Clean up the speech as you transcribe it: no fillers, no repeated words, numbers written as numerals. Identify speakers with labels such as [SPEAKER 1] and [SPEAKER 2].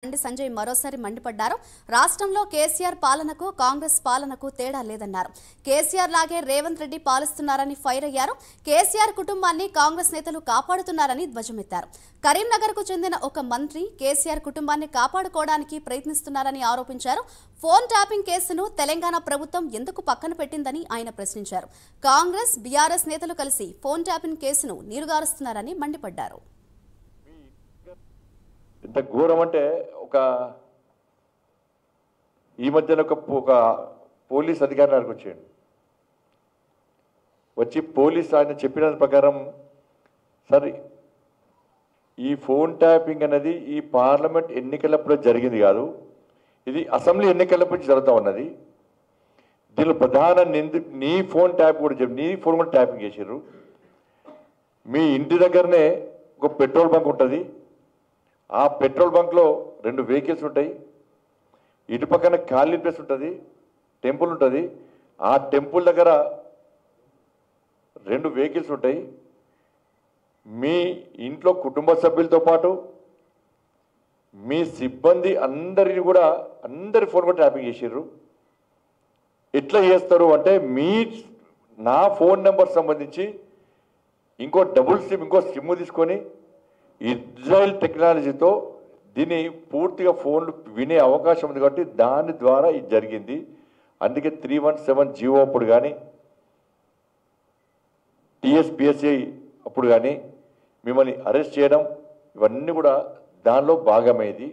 [SPEAKER 1] సంజయ్ మరోసారి మండిపడ్డారు. రాష్ట్రంలో కేసీఆర్ పాలనకు కాంగ్రెస్ పాలనకు తేడా లేదన్నారు. కేసీఆర్ లాగే రేవంత్ రెడ్డి పాలిస్తున్నారని ఫైర్ అయ్యారు. కేసీఆర్ కుటుంబాన్ని కాంగ్రెస్ నేతలు కాపాడుతున్నారని ధ్వజమెత్తారు. కరీంనగర్ కు చెందిన ఒక మంత్రి కేసీఆర్ కుటుంబాన్ని కాపాడుకోవడానికి ప్రయత్నిస్తున్నారని ఆరోపించారు. ఫోన్ ట్యాపింగ్ కేసును తెలంగాణ ప్రభుత్వం ఎందుకు పక్కన పెట్టిందని ఆయన ప్రశ్నించారు. కాంగ్రెస్ బీఆర్ఎస్ నేతలు కలిసి ఫోన్ ట్యాపింగ్ కేసును నీరుగారుస్తున్నారని మండిపడ్డారు.
[SPEAKER 2] ఇంత ఘోరం అంటే ఈ మధ్యన ఒక పోలీస్ అధికారి నాకు వచ్చాడు. వచ్చి పోలీస్ ఆయన చెప్పిన ప్రకారం సరే ఈ ఫోన్ ట్యాపింగ్ అనేది ఈ పార్లమెంట్ ఎన్నికలప్పుడు జరిగింది కాదు, ఇది అసెంబ్లీ ఎన్నికలప్పుడు జరుగుతూ ఉన్నది. దీనిలో ప్రధాన నీ ఫోన్ ట్యాప్ కూడా నీ ఫోన్ కూడా ట్యాపింగ్ చేసారు. మీ ఇంటి దగ్గరనే ఒక పెట్రోల్ బంక్ ఉంటుంది. ఆ పెట్రోల్ బంక్లో 2 వెహికల్స్ ఉంటాయి. ఇటు పక్కన ఖాళీ ప్లేస్ ఉంటుంది, టెంపుల్ ఉంటుంది. ఆ టెంపుల్ దగ్గర 2 వెహికల్స్ ఉంటాయి. మీ ఇంట్లో కుటుంబ సభ్యులతో పాటు మీ సిబ్బంది అందరిని కూడా అందరి ఫోన్ కూడా ట్యాపింగ్ చేసారు. ఎట్లా చేస్తారు అంటే నా ఫోన్ నెంబర్ సంబంధించి ఇంకో డబుల్ సిమ్ ఇంకో సిమ్ తీసుకొని ఇజ్రాయెల్ టెక్నాలజీతో దీన్ని పూర్తిగా ఫోన్లు వినే అవకాశం ఉంది కాబట్టి దాని ద్వారా ఇది జరిగింది. అందుకే 317 జీవో అప్పుడు కానీ టీఎస్పీఎస్ఐ అప్పుడు కానీ మిమ్మల్ని అరెస్ట్ చేయడం ఇవన్నీ కూడా దానిలో భాగమైంది.